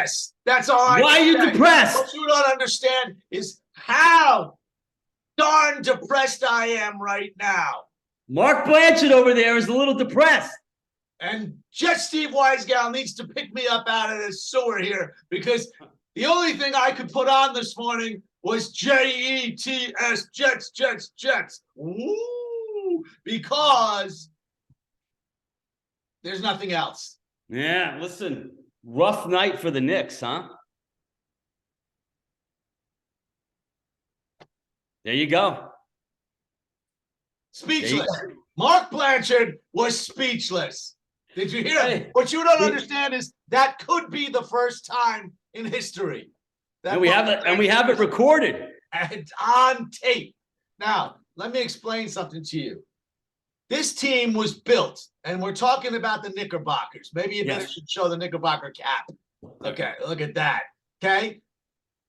depressed. That's all I Why are you depressed? What you don't understand is how darn depressed I am right now. Mark Blanchard over there is a little depressed. And just Steve Weisgal needs to pick me up out of this sewer here, because the only thing I could put on this morning was JETS, Jets, Jets, Jets. Ooh, because there's nothing else. Yeah, listen, rough night for the Knicks, huh? There you go. Speechless. Mark Blanchard was speechless. Did you hear? Hey, what you don't understand is that could be the first time in history that and we have it recorded and on tape. Now, let me explain something to you. This team was built, and we're talking about the Knickerbockers. Maybe you better should show the Knickerbocker cap. Okay, look at that. Okay,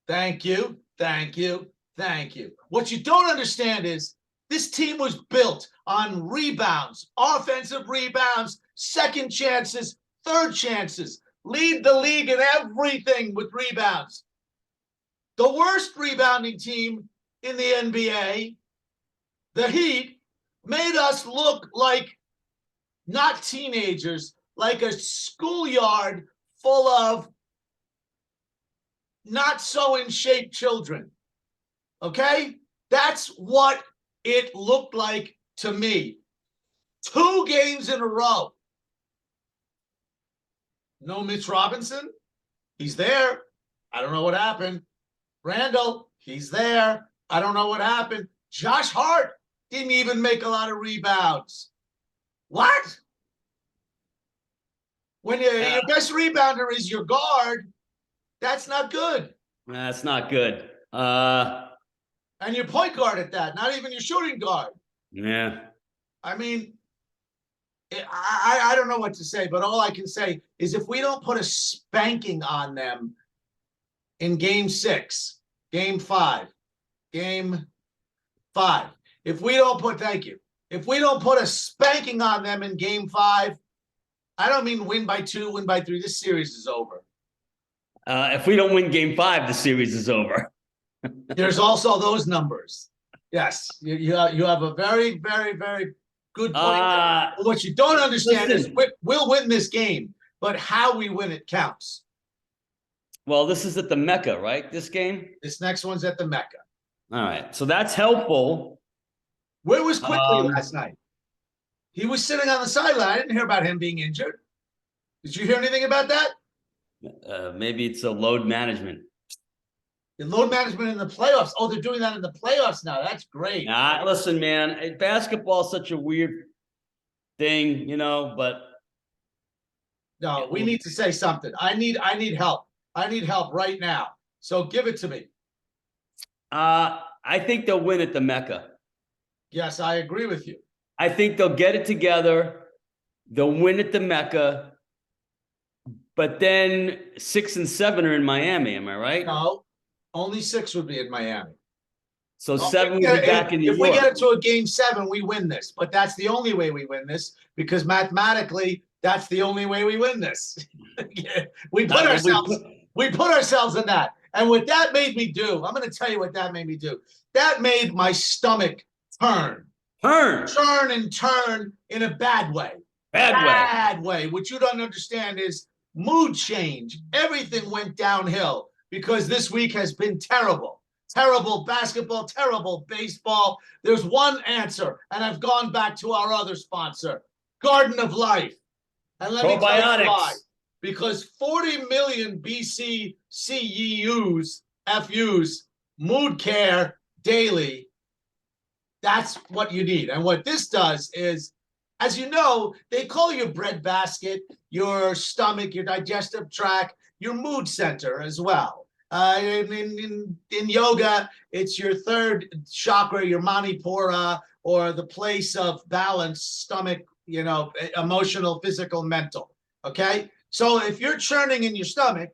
thank you, thank you, thank you. What you don't understand is this team was built on rebounds, offensive rebounds, second chances, third chances. Lead the league in everything with rebounds. The worst rebounding team in the NBA, the Heat, made us look like not teenagers, like a schoolyard full of not so in shape children. Okay? That's what it looked like to me. 2 games in a row. No Mitch Robinson. He's there. I don't know what happened. Randall, he's there. I don't know what happened. Josh Hart didn't even make a lot of rebounds. What? When your best rebounder is your guard, that's not good. That's not good. And your point guard at that, not even your shooting guard. Yeah. I mean, I don't know what to say, but all I can say is if we don't put a spanking on them in game 6, game 5, if we don't put, if we don't put a spanking on them in game 5, I don't mean win by 2, win by 3. This series is over. If we don't win game 5, the series is over. There's also those numbers. Yes, you have a very, very, very good point. What you don't understand is we'll win this game, but how we win it counts. Well, this is at the Mecca, right? This game? This next one's at the Mecca. All right, so that's helpful. Where was Quickly last night? He was sitting on the sideline. I didn't hear about him being injured. Did you hear anything about that? Maybe it's a load management. The load management in the playoffs. Oh, they're doing that in the playoffs now. That's great. Listen, man, basketball is such a weird thing, you know, but no, we need to say something. I need help. I need help right now. So give it to me. I think they'll win at the Mecca. Yes, I agree with you. I think they'll get it together. They'll win at the Mecca. But then 6 and 7 are in Miami. Am I right? No, only 6 would be in Miami. So 7 would be back in New York. If we get it to a game 7, we win this. But that's the only way we win this, because mathematically, that's the only way we win this. we put ourselves in that. And what that made me do, I'm going to tell you what that made me do. That made my stomach turn and turn in a bad way. Bad way. What you don't understand is mood change. Everything went downhill because this week has been terrible. Terrible basketball, terrible baseball. There's one answer, and I've gone back to our other sponsor, Garden of Life. And let me tell you why. Because 40 million BC CEUs, FUs, mood care daily, that's what you need. And what this does is, as you know, they call your breadbasket, your stomach, your digestive tract, your mood center as well. In yoga, it's your third chakra, your manipura, or the place of balance, stomach, you know, emotional, physical, mental. Okay? So if you're churning in your stomach,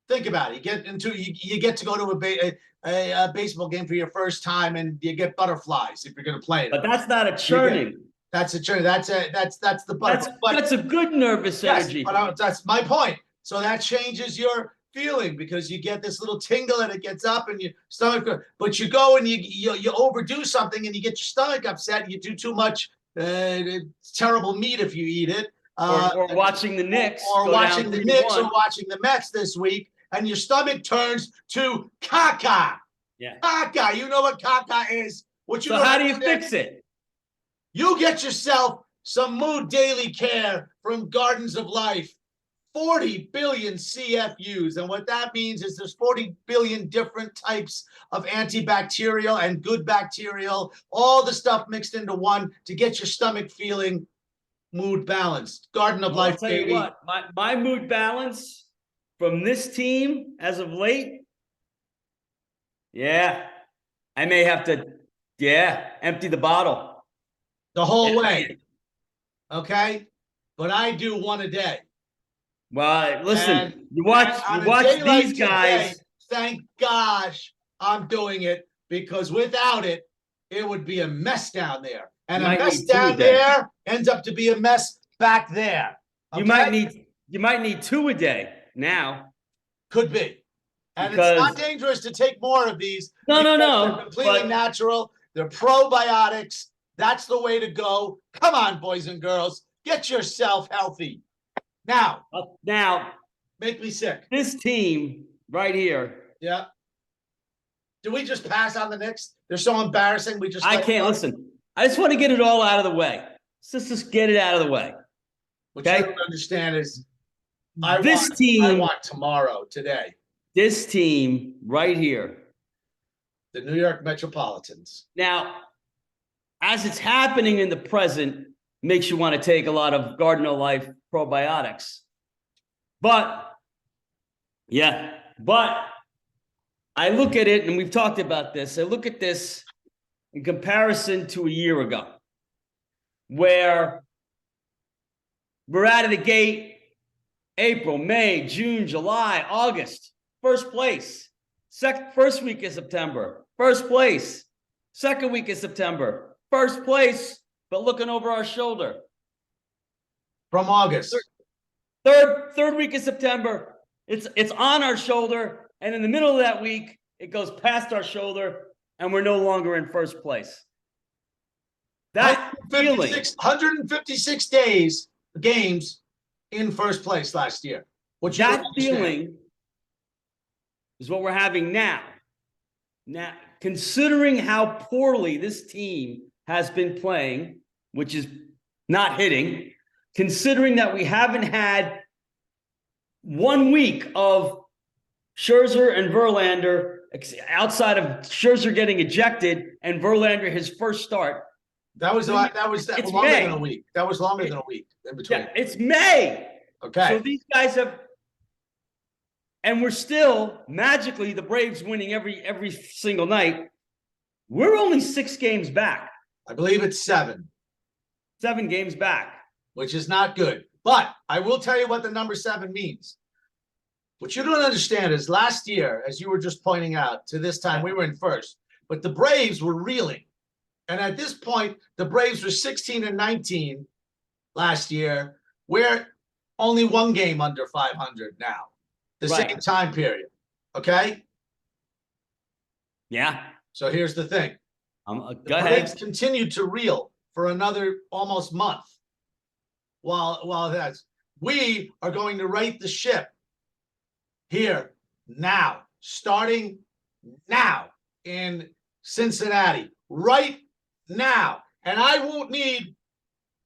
think about it. You get to go to a baseball game for your first time, and you get butterflies if you're going to play it. But that's not a churning. That's a churning. That's the butterfly. That's a good nervous energy. Yes, but that's my point. So that changes your feeling because you get this little tingle and it gets up and your stomach. But you go and you overdo something and you get your stomach upset. You do too much terrible meat if you eat it. Or watching the Knicks, or watching the Knicks, or 3-1. watching the Mets this week, and your stomach turns to caca. Yeah. Caca. You know what caca is. What you So how do you fix it? You get yourself some Mood Daily Care from Gardens of Life. 40 billion CFUs. And what that means is there's 40 billion different types of antibacterial and good bacterial, all the stuff mixed into one to get your stomach feeling mood balanced. Garden of Life, I'll tell you what, my mood balance from this team as of late, yeah, I may have to, empty the bottle. The whole way. Okay? But I do one a day. Well, listen, And you watch these like guys. Today, thank gosh I'm doing it, because without it, it would be a mess down there. And a mess down there ends up to be a mess back there. Okay? You might need 2 a day now. Could be. And because, it's not dangerous to take more of these. No. They're completely natural. They're probiotics. That's the way to go. Come on, boys and girls. Get yourself healthy. Now, make me sick. This team right here. Yeah. Do we just pass on the Knicks? They're so embarrassing. I can't listen. I just want to get it all out of the way. Let's just get it out of the way. What you don't understand is I want tomorrow, today. This team right here. The New York Metropolitans. Now, as it's happening in the present, makes you want to take a lot of Garden of Life probiotics. But I look at it, and we've talked about this. I look at this in comparison to a year ago, where we're out of the gate, April, May, June, July, August, first place. First week of September, first place. Second week of September, first place, but looking over our shoulder. From August. Third week of September, it's on our shoulder, and in the middle of that week, it goes past our shoulder, and we're no longer in first place. That 156 games in first place last year. That feeling is what we're having now. Now, considering how poorly this team has been playing, which is not hitting, considering that we haven't had 1 week of Scherzer and Verlander, outside of Scherzer getting ejected and Verlander his first start. That was longer than a week. That was longer than a week in between. Yeah, it's May. Okay. So these guys have, and we're still magically the Braves winning every single night. We're only 6 games back. I believe it's 7. 7 games back. Which is not good. But I will tell you what the number 7 means. What you don't understand is last year, as you were just pointing out, to this time, we were in first. But the Braves were reeling. And at this point, the Braves were 16-19 last year. We're only 1 game under 500 now. The same time period. Okay? Yeah. So here's the thing. Go ahead. Braves continued to reel for another almost month. While we are going to right the ship here now, starting now in Cincinnati, right now. And I won't need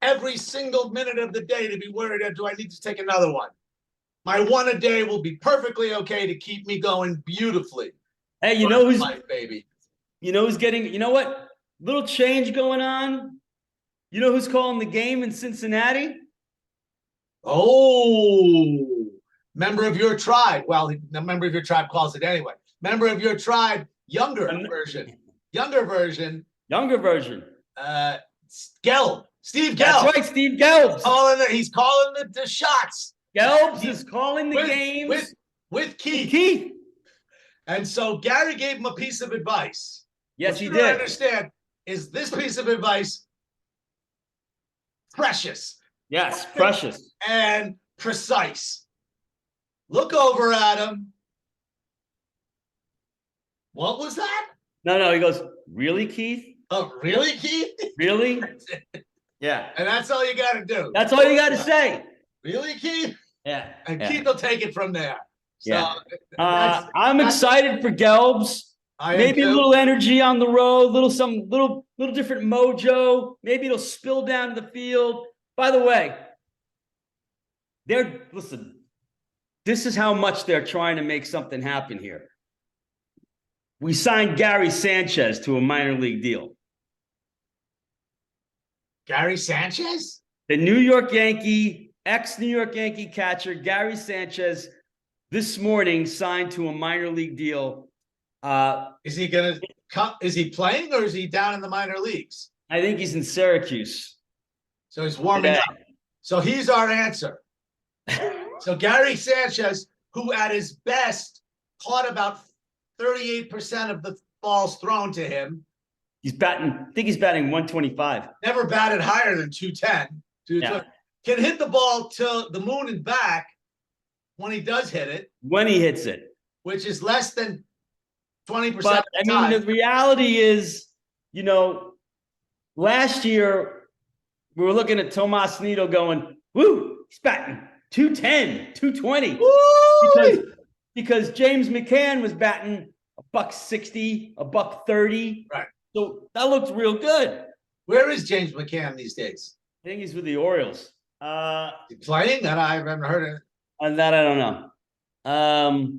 every single minute of the day to be worried, do I need to take another one? My 1 a day will be perfectly okay to keep me going beautifully. Hey, you know who's baby? You know who's getting, you know what? Little change going on. You know who's calling the game in Cincinnati? Oh, member of your tribe. Well, the member of your tribe calls it anyway. Member of your tribe, younger version. Gelb. Steve Gelb. That's right, Steve Gelb. He's calling the shots. Gelb is calling the games with Keith. And so Gary gave him a piece of advice. Yes, he did. What you don't understand is this piece of advice precious. Yes, precious. And precise. Look over at him. What was that? No. He goes, really, Keith? Oh, really, Keith? Really? Yeah. And that's all you got to do. That's all you got to say. Really, Keith? Yeah. And Keith will take it from there. So Yeah. I'm excited for Gelbs. Maybe a little energy on the road, little different mojo. Maybe it'll spill down to the field. By the way, listen, this is how much they're trying to make something happen here. We signed Gary Sanchez to a minor league deal. Gary Sanchez? The New York Yankee, ex-New York Yankee catcher, Gary Sanchez, this morning signed to a minor league deal. Is he gonna come? Is he playing or is he down in the minor leagues? I think he's in Syracuse. So he's warming up. So he's our answer. So Gary Sanchez, who at his best caught about 38% of the balls thrown to him. I think he's batting 125. Never batted higher than 210. Yeah. Can hit the ball till the moon and back when he does hit it. When he hits it. Which is less than 20%. But I mean, the reality is, last year we were looking at Tomas Nido going, woo, he's batting 210, 220. Woo! Because James McCann was batting $160, $130. Right. So that looked real good. Where is James McCann these days? I think he's with the Orioles. Is he playing? That I haven't heard of. On that I don't know.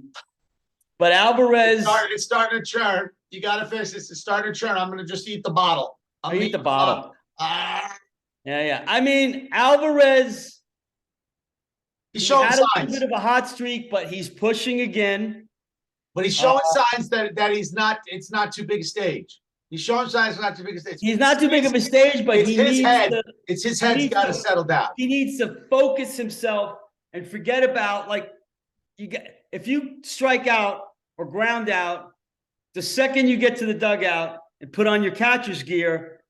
But Alvarez, it's starting to churn. You got to fix this. It's starting to churn. I'm going to just eat the bottle. I'll eat the bottle. Yeah. I mean, Alvarez. He's showing had signs. A bit of a hot streak, but he's pushing again. But he's showing signs that he's not. It's not too big a stage. He's showing signs not too big a stage. He's not too big of a stage, but it's he his needs head. to, It's his head's got to settle down. He needs to focus himself and forget about if you strike out or ground out, the second you get to the dugout and put on your catcher's gear,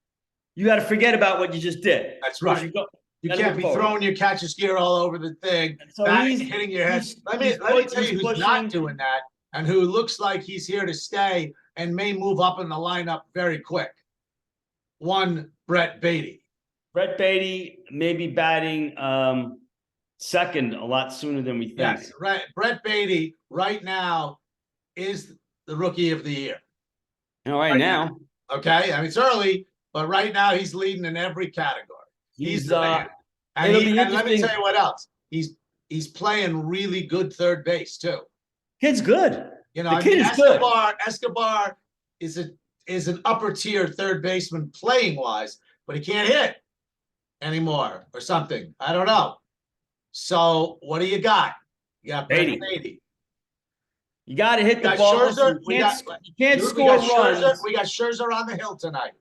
you got to forget about what you just did. That's right. You can't be throwing your catcher's gear all over the thing, so hitting your head. Let me tell you who's not doing that and who looks like he's here to stay and may move up in the lineup very quick. One, Brett Beatty. Brett Beatty may be batting second a lot sooner than we think. Yes, right. Brett Beatty right now is the rookie of the year. Right now. Okay, I mean it's early, but right now he's leading in every category. He's the man. And let me tell you what else. He's playing really good third base too. Kid's good. The kid is good. Escobar is an upper tier third baseman playing wise, but he can't hit anymore or something. I don't know. So what do you got? You got Beatty. You got to hit the ball. Scherzer. You can't score runs. We got Scherzer on the hill tonight.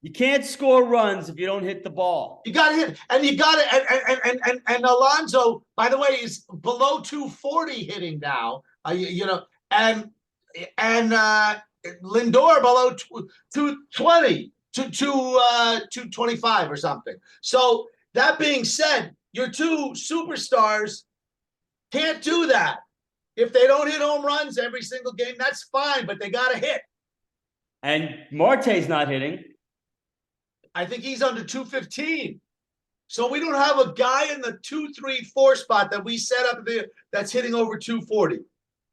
You can't score runs if you don't hit the ball. You got to hit, and you got to, and Alonso, by the way, is below 240 hitting now. And Lindor below 220 to 225 or something. So that being said, your two superstars can't do that. If they don't hit home runs every single game, that's fine, but they got to hit. And Marte's not hitting. I think he's under 215. So we don't have a guy in the 2, 3, 4 spot that we set up there that's hitting over 240.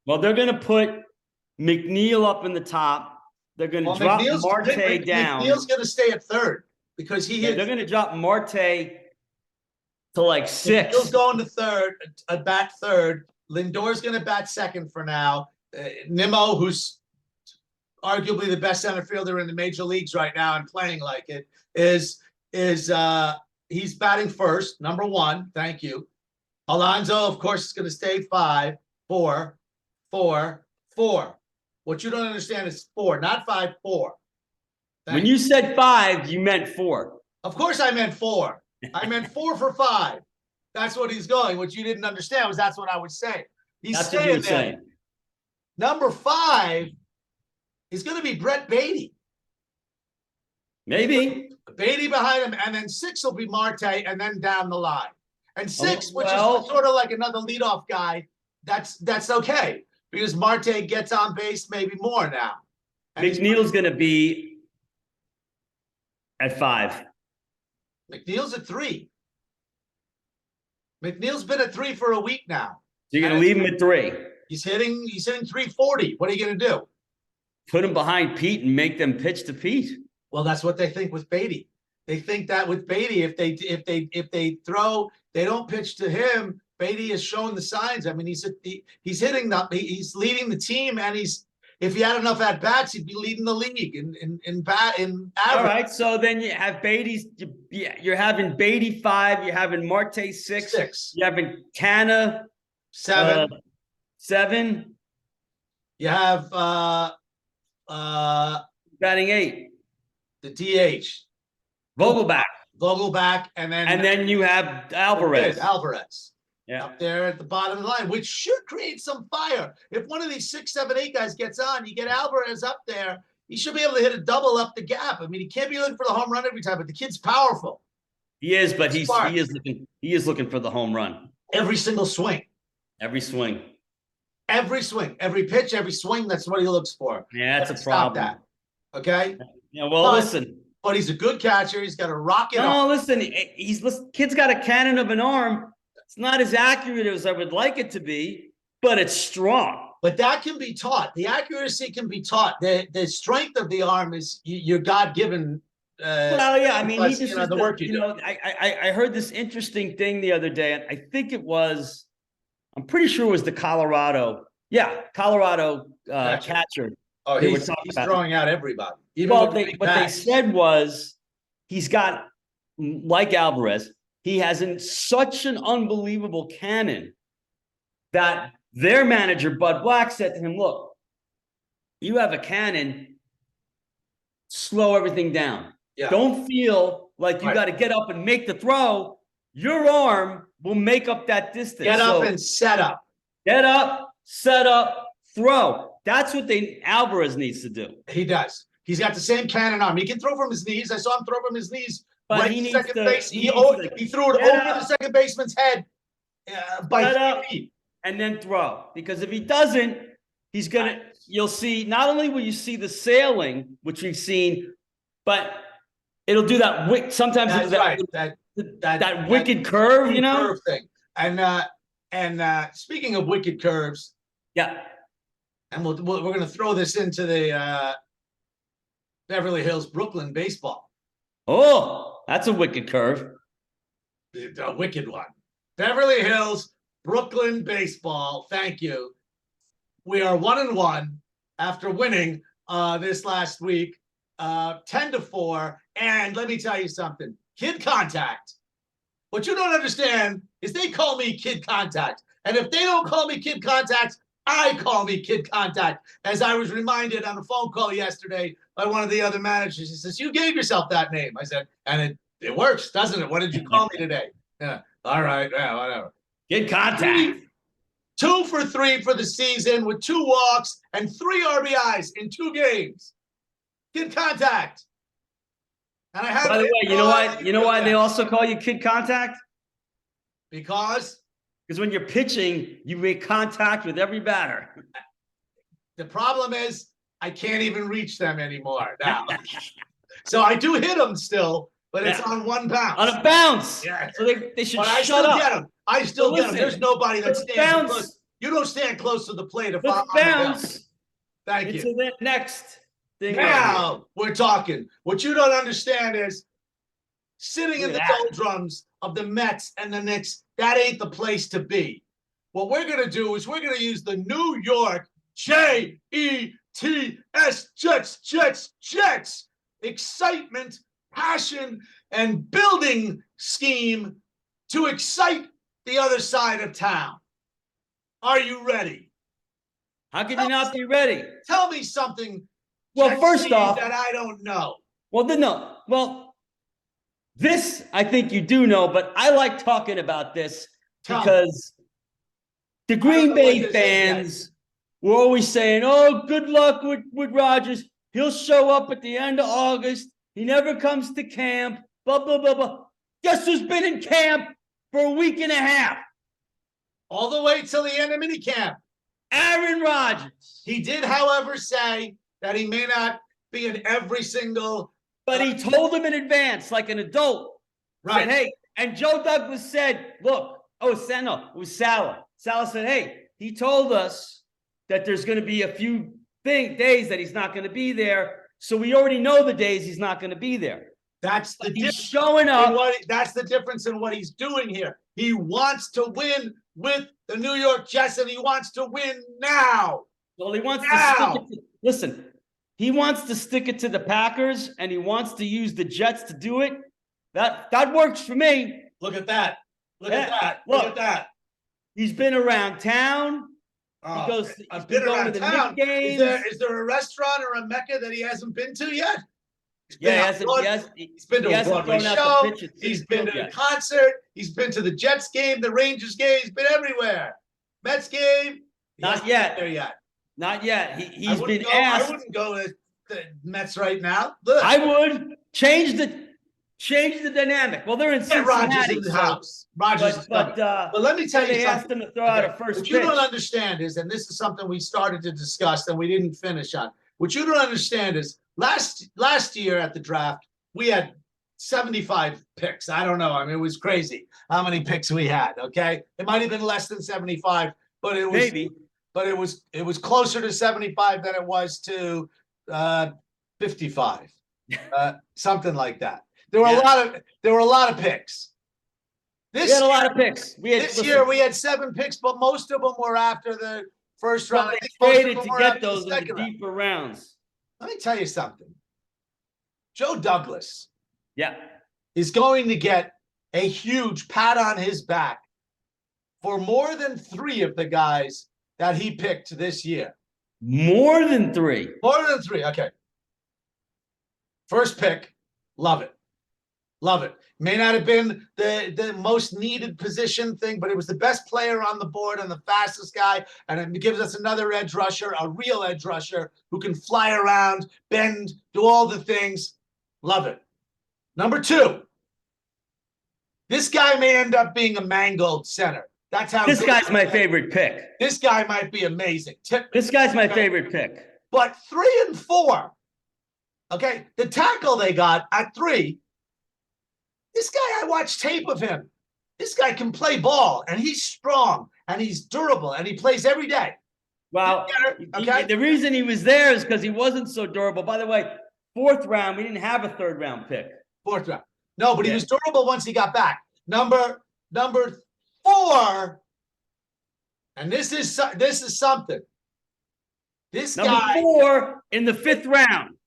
Well, they're going to put McNeil up in the top. They're going to drop Marte down. McNeil's going to stay at third because they're going to drop Marte to like 6. McNeil's going to third, bat third. Lindor's going to bat second for now. Nimmo, who's arguably the best center fielder in the major leagues right now and playing like it, he's batting first, number 1. Thank you. Alonso, of course, is going to stay 5, 4, 4, 4. What you don't understand is 4, not 5, 4. When you said 5, you meant 4. Of course I meant 4. I meant 4 for 5. That's what he's going. What you didn't understand was that's what I was saying. He's staying there. Number 5 is going to be Brett Beatty. Maybe. Beatty behind him, and then 6 will be Marte, and then down the line. And 6, which is sort of like another leadoff guy, that's okay because Marte gets on base maybe more now. And McNeil's going to be at 5. McNeil's at 3. McNeil's been at 3 for a week now. So you're going to leave him at 3. He's hitting 340. What are you going to do? Put him behind Pete and make them pitch to Pete. Well, that's what they think with Beatty. They think that with Beatty, if they throw, they don't pitch to him. Beatty has shown the signs. I mean, he's hitting he's leading the team, and if he had enough at bats, he'd be leading the league in average. All right, so then you have you're having Beatty 5, you're having Marte 6, you're having Canna 7. 7. You have batting 8. The DH. Vogelback, and then you have Alvarez. Yeah. Up there at the bottom of the line, which should create some fire. If one of these 6, 7, 8 guys gets on, you get Alvarez up there, he should be able to hit a double up the gap. I mean, he can't be looking for the home run every time, but the kid's powerful. He is, but he is looking for the home run. Every single swing. Every swing. Every swing. Every pitch, every swing, that's what he looks for. Yeah, that's a problem. Stop that. Okay? Yeah, well, listen. But he's a good catcher. He's got a rocket. No, listen, kid's got a cannon of an arm. It's not as accurate as I would like it to be, but it's strong. But that can be taught. The accuracy can be taught. The strength of the arm is your God-given. Well, yeah, I mean, he just the work you do. I heard this interesting thing the other day, and I think it was, I'm pretty sure it was the Colorado catcher. Oh, he's throwing out everybody. What they said was he's got, like Alvarez, he has such an unbelievable cannon that their manager, Bud Black, said to him, look, you have a cannon, slow everything down. Yeah. Don't feel like you got to get up and make the throw. Your arm will make up that distance. Get up and set up. Get up, set up, throw. That's what Alvarez needs to do. He does. He's got the same cannon arm. He can throw from his knees. I saw him throw from his knees. But right he needs second to, base. He threw it over the second baseman's head by 3 feet. And then throw. Because if he doesn't, he's going to, you'll see, not only will you see the sailing, which we've seen, but it'll do that. Sometimes that's right. That wicked curve, you know? Curve thing. And speaking of wicked curves. Yeah. And we're going to throw this into the Beverly Hills, Brooklyn baseball. Oh, that's a wicked curve. A wicked one. Beverly Hills, Brooklyn baseball. Thank you. We are 1-1 after winning this last week, 10-4. And let me tell you something. Kid Contact. What you don't understand is they call me Kid Contact. And if they don't call me Kid Contact, I call me Kid Contact. As I was reminded on a phone call yesterday by one of the other managers, he says, you gave yourself that name. I said, and it works, doesn't it? What did you call me today? Yeah. All right. Yeah, whatever. Kid Contact. 2 for 3 for the season with 2 walks and 3 RBIs in 2 games. Kid Contact. And I have. By the way, you know why they also call you Kid Contact? Because when you're pitching, you make contact with every batter. The problem is I can't even reach them anymore now. So I do hit them still, but it's on 1 bounce. On a bounce. Yeah. So they should I shut up. Get them. I still get them. There's nobody that stands close. You don't stand close to the plate if I'm bounce. Thank you. To the next thing. Now we're talking. What you don't understand is sitting in the doldrums of the Mets and the Knicks, that ain't the place to be. What we're going to do is we're going to use the New York Jets, Jets, excitement, passion, and building scheme to excite the other side of town. Are you ready? How can you not be ready? Tell me something. Well, first off, that I don't know. Well, this I think you do know, but I like talking about this because the Green Bay fans were always saying, "Oh, good luck with Rodgers. He'll show up at the end of August. He never comes to camp. Blah blah blah blah." Guess who's been in camp for a week and a half? all the way till the end of minicamp. Aaron Rodgers. He did, however, say that he may not be in every single. But he told him in advance, like an adult. Right. Said, hey, and Joe Douglas said, look, it was Salah. Salah said, hey, he told us that there's going to be a few days that he's not going to be there. So we already know the days he's not going to be there. That's the He's showing up. That's the difference in what he's doing here. He wants to win with the New York Jets, and he wants to win now. Well, he wants to stick it to, listen, he wants to stick it to the Packers, and he wants to use the Jets to do it. That works for me. Look at that. Look at that. Look at that. He's been around town. He goes. I've been around town. Games. Is there a restaurant or a Mecca that he hasn't been to yet? He's been to a Broadway show. He's been to a concert. He's been to the Jets game, the Rangers game. He's been everywhere. Mets game. Not yet. There yet. Not yet. He's been asked. I wouldn't go to the Mets right now. Look. I would change the dynamic. Well, they're in Cincinnati. Rodgers in the house. Rodgers. But let me tell you something. They asked him to throw out a first What pitch. you don't understand is, and this is something we started to discuss and we didn't finish on. What you don't understand is last year at the draft, we had 75 picks. I don't know. I mean, it was crazy how many picks we had. Okay. It might have been less than 75, but it was maybe. But it was closer to 75 than it was to 55. Something like that. There were a lot of picks. We had a lot of picks. This year we had 7 picks, but most of them were after the first round. They traded to get those in the deeper rounds. Let me tell you something. Joe Douglas, yeah, is going to get a huge pat on his back for more than 3 of the guys that he picked this year. More than 3. More than 3. Okay. First pick, love it. Love it. May not have been the most needed position thing, but it was the best player on the board and the fastest guy. And it gives us another edge rusher, a real edge rusher who can fly around, bend, do all the things. Love it. Number 2, this guy may end up being a mangled center. That's how this guy's my favorite pick. This guy might be amazing. This guy's my favorite pick. But 3 and 4, okay, the tackle they got at 3. This guy, I watched tape of him. This guy can play ball, and he's strong, and he's durable, and he plays every day. Well, okay. The reason he was there is because he wasn't so durable. By the way, 4th round, we didn't have a 3rd round pick. 4th round. No, but he was durable once he got back. Number 4, and this is something. This number guy 4 in the 5th round.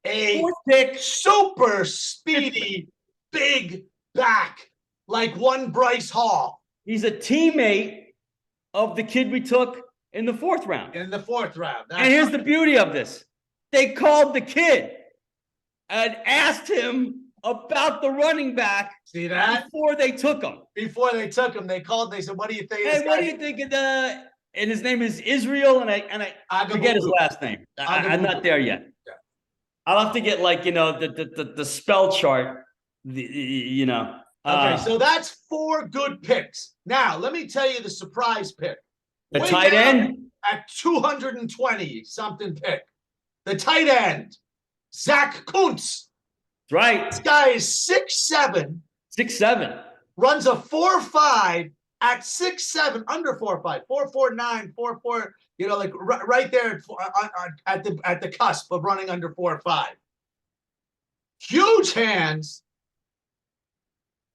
A 4th pick, super speedy, big back, like one Bryce Hall. He's a teammate of the kid we took in the 4th round. In the 4th round. And here's the beauty of this. They called the kid and asked him about the running back. See that? Before they took him. Before they took him, they called. They said, "What do you think?" Hey, what do you think of the? And his name is Israel, and I forget his last name. I'm not there yet. Yeah. I'll have to get the spell chart. Okay, so that's 4 good picks. Now let me tell you the surprise pick. The tight end at 220 something pick. The tight end, Zach Kuntz. That's right. This guy is 6'7". 6'7". Runs a 4.5 at 6'7", under 4.5, 4.49, 4.4. You know, like right there at the cusp of running under 4.5. Huge hands,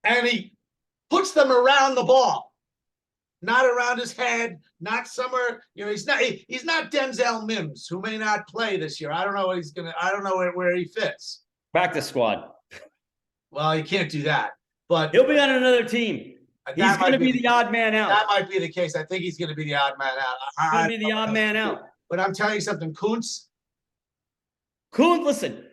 and he puts them around the ball, not around his head, not somewhere. You know, he's not Denzel Mims, who may not play this year. I don't know what he's gonna. I don't know where he fits. Practice squad. Well, you can't do that, but he'll be on another team. He's going to be the odd man out. That might be the case. I think he's going to be the odd man out. He's going to be the odd man out. But I'm telling you something, Kuntz, listen,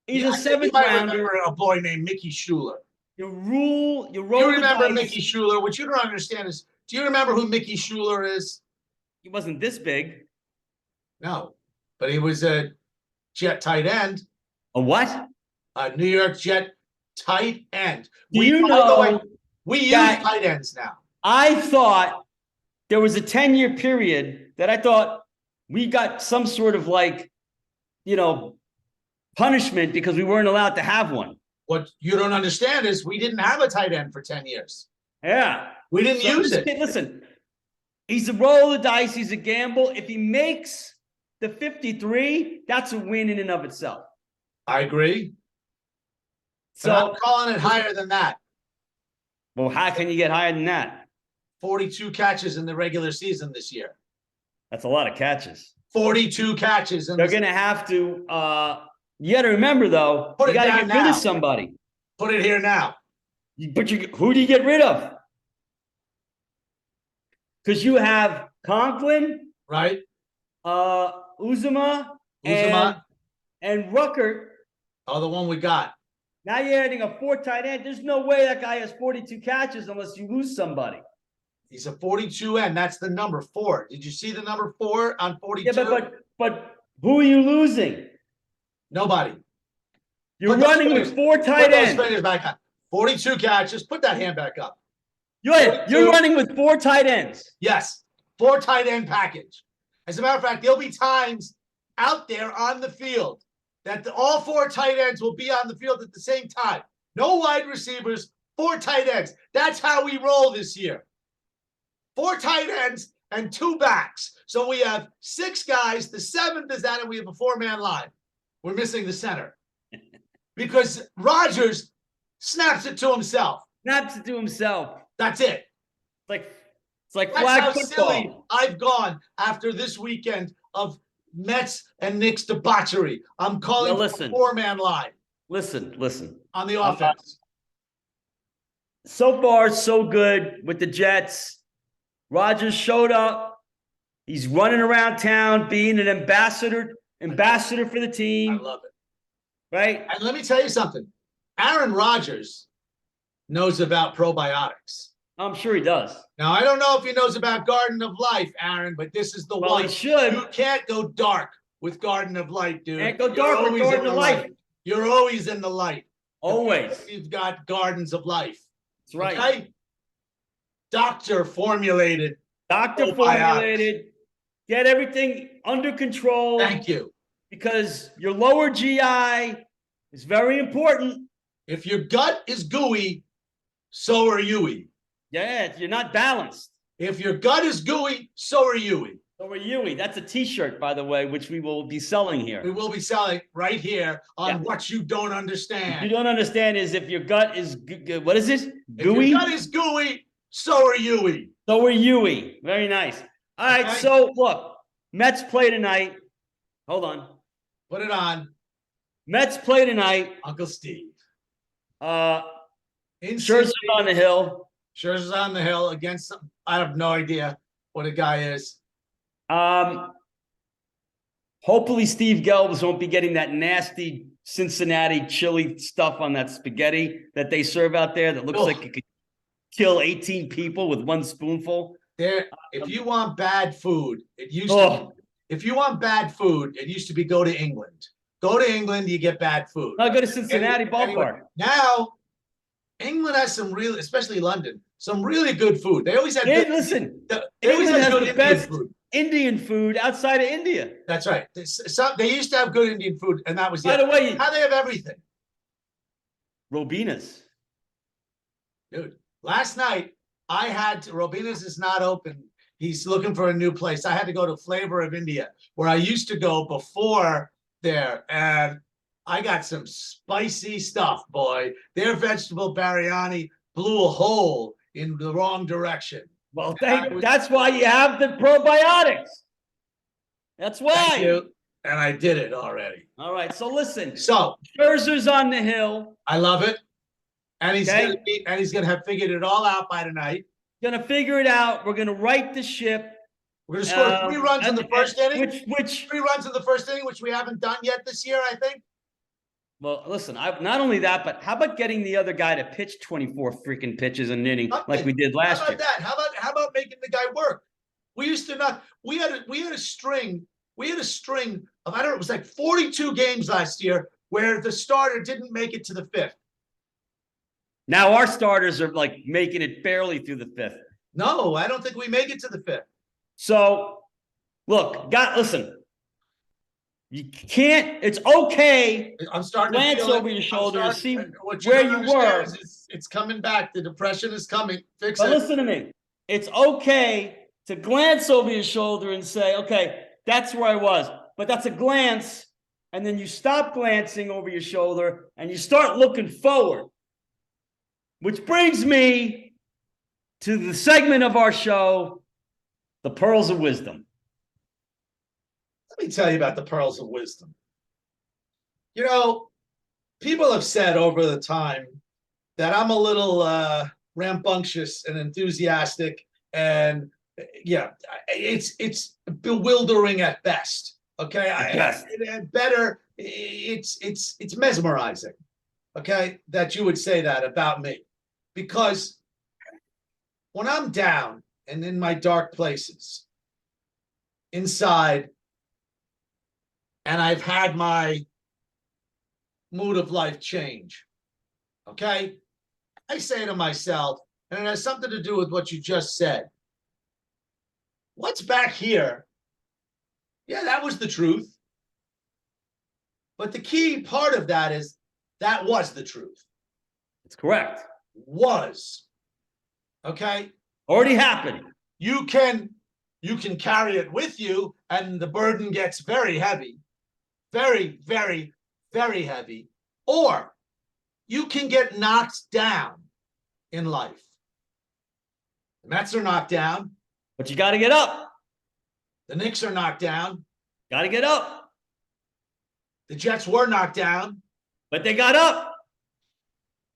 he's a 7th rounder. A boy named Mickey Schuler. You remember Mickey Schuler. What you don't understand is, do you remember who Mickey Schuler is? He wasn't this big. No, but he was a Jet tight end. A what? A New York Jet tight end. Do you know? We use tight ends now. I thought there was a 10-year period that I thought we got some sort of like, punishment because we weren't allowed to have one. What you don't understand is we didn't have a tight end for 10 years. Yeah. We didn't use it. Listen, he's a roll of the dice. He's a gamble. If he makes the 53, that's a win in and of itself. I agree. So I'm calling it higher than that. Well, how can you get higher than that? 42 catches in the regular season this year. That's a lot of catches. 42 catches. They're going to have to, you got to remember though, you got to get rid of somebody. Put it here now. But who do you get rid of? Because you have Conklin, right? Uzuma, and Ruckert. Oh, the one we got. Now you're adding a 4 tight end. There's no way that guy has 42 catches unless you lose somebody. He's a 42 end. That's the number 4. Did you see the number 4 on 42? Yeah, but who are you losing? Nobody. You're running with 4 tight ends. Put those back on. 42 catches. Put that hand back up. You're running with 4 tight ends. Yes. 4 tight end package. As a matter of fact, there'll be times out there on the field that all 4 tight ends will be on the field at the same time. No wide receivers, 4 tight ends. That's how we roll this year. 4 tight ends and 2 backs. So we have 6 guys. The 7th is that, and we have a 4-man line. We're missing the center because Rodgers snaps it to himself. Snaps it to himself. That's it. It's like flag football. Silly I've gone after this weekend of Mets and Knicks debauchery. I'm calling for a 4-man line. Listen. On the offense. So far, so good with the Jets. Rodgers showed up. He's running around town being an ambassador for the team. I love it. Right? And let me tell you something. Aaron Rodgers knows about probiotics. I'm sure he does. Now, I don't know if he knows about Garden of Life, Aaron, but this is the one. He should. You can't go dark with Garden of Light, dude. Can't go dark with Garden of Life. You're always in the light. Always. You've got Gardens of Life. That's right. Okay? Doctor formulated. Get everything under control. Thank you. Because your lower GI is very important. If your gut is gooey, so are you. Yeah, you're not balanced. If your gut is gooey, so are you. So are you. That's a t-shirt, by the way, which we will be selling here. We will be selling right here on What You Don't Understand. What you don't understand is if your gut is, what is it? Gooey? If your gut is gooey, so are you. So are you. Very nice. All right, so look, Mets play tonight. Hold on. Put it on. Mets play tonight. Uncle Steve. Scherzer's on the hill. Scherzer's on the hill against some, I have no idea what a guy is. Hopefully Steve Gelbs won't be getting that nasty Cincinnati chili stuff on that spaghetti that they serve out there that looks like it could kill 18 people with one spoonful. There, if you want bad food, it used to. If you want bad food, it used to be go to England. Go to England, you get bad food. I'll go to Cincinnati ballpark. Now, England has some real, especially London, some really good food. They always have. They always England has good the best food. Indian food outside of India. That's right. They used to have good Indian food, and that was By the way, how they have everything. Robina's. Dude, last night I had to. Robina's is not open. He's looking for a new place. I had to go to Flavor of India, where I used to go before there, and I got some spicy stuff, boy. Their vegetable biryani blew a hole in the wrong direction. Well, that's why you have the probiotics. That's why. Thank you. And I did it already. All right. So listen. So Scherzer's on the hill. I love it. And he's gonna have figured it all out by tonight. Gonna figure it out. We're gonna right the ship. We're gonna score 3 runs in the first inning. Which 3 runs in the first inning, which we haven't done yet this year, I think. Well, listen, not only that, but how about getting the other guy to pitch 24 freaking pitches an inning like we did last year? How about that? How about making the guy work? We used to not. We had a string of, I don't know, it was like 42 games last year where the starter didn't make it to the 5th. Now our starters are like making it barely through the 5th. No, I don't think we make it to the 5th. So, look, listen. You can't. It's okay. I'm starting to Glance feel over it. your shoulder to see what you where don't you understand were. is it's coming back. The depression is coming. Fix But it. listen to me. It's okay to glance over your shoulder and say, okay, that's where I was. But that's a glance. And then you stop glancing over your shoulder and you start looking forward. Which brings me to the segment of our show, the Pearls of Wisdom. Let me tell you about the pearls of wisdom. You know, people have said over the time that I'm a little rambunctious and enthusiastic, and yeah, it's bewildering at best. Okay, at better, it's mesmerizing. Okay, that you would say that about me, because when I'm down and in my dark places inside, and I've had my mood of life change, okay, I say to myself, and it has something to do with what you just said. What's back here? Yeah, that was the truth. But the key part of that is that was the truth. That's correct. Was. Okay? Already happened. You can carry it with you, and the burden gets very heavy. Very, very, very heavy. Or you can get knocked down in life. The Mets are knocked down. But you got to get up. The Knicks are knocked down. Got to get up. The Jets were knocked down. But they got up.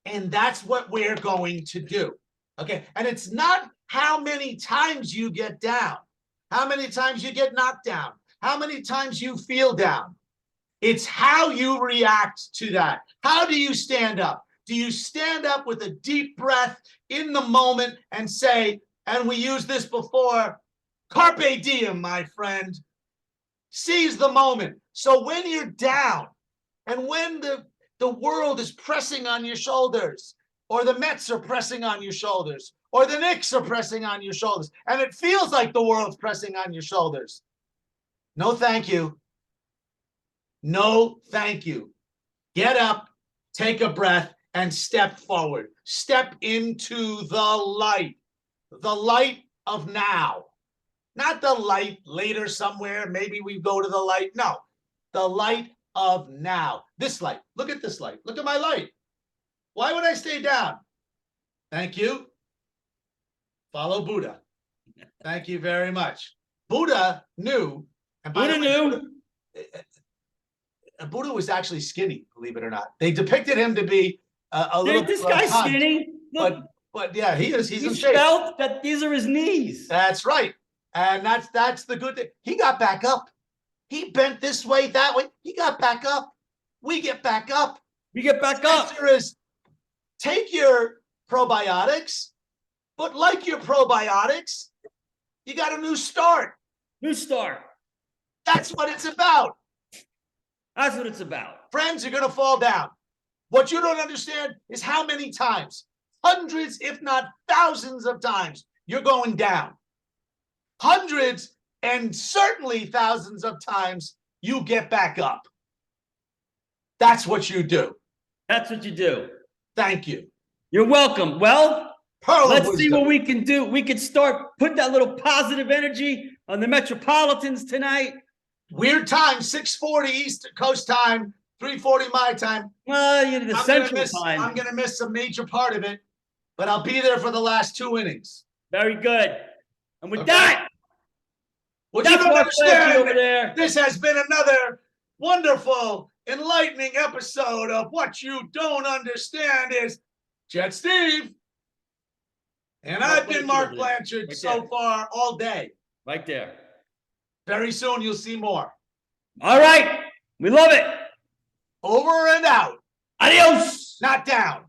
And that's what we're going to do. Okay. And it's not how many times you get down, how many times you get knocked down, how many times you feel down. It's how you react to that. How do you stand up? Do you stand up with a deep breath in the moment and say, and we used this before, carpe diem, my friend. Seize the moment. So when you're down and when the world is pressing on your shoulders, or the Mets are pressing on your shoulders, or the Knicks are pressing on your shoulders, and it feels like the world's pressing on your shoulders, no thank you. No thank you. Get up, take a breath, and step forward. Step into the light of now. Not the light later somewhere. Maybe we go to the light. No, the light of now. This light. Look at this light. Look at my light. Why would I stay down? Thank you. Follow Buddha. Thank you very much. Buddha knew. And Buddha knew. Buddha was actually skinny, believe it or not. They depicted him to be a little. This guy's skinny. Look, but yeah, he is. He's in he shape. felt that these are his knees. That's right, and that's the good thing. He got back up. He bent this way, that way. He got back up. We get back up. We get back The up. answer is take your probiotics, but like your probiotics, you got a new start. New start. That's what it's about. That's what it's about. Friends are going to fall down. What you don't understand is how many times, hundreds, if not thousands of times, you're going down. Hundreds and certainly thousands of times you get back up. That's what you do. That's what you do. Thank you. You're welcome. Well, let's see what we. we can do. We can start, put that little positive energy on the Metropolitans tonight. Weird time, 6:40 East Coast time, 3:40 my time. Well, you know, the Central time. I'm going to miss a major part of it, but I'll be there for the last 2 innings. Very good. And with that, what you don't understand over there. This has been another wonderful, enlightening episode of What You Don't Understand is Jet Steve. And I've been Mark Blanchard so far all day. Right there. Very soon you'll see more. All right. We love it. Over and out. Adios. Not down.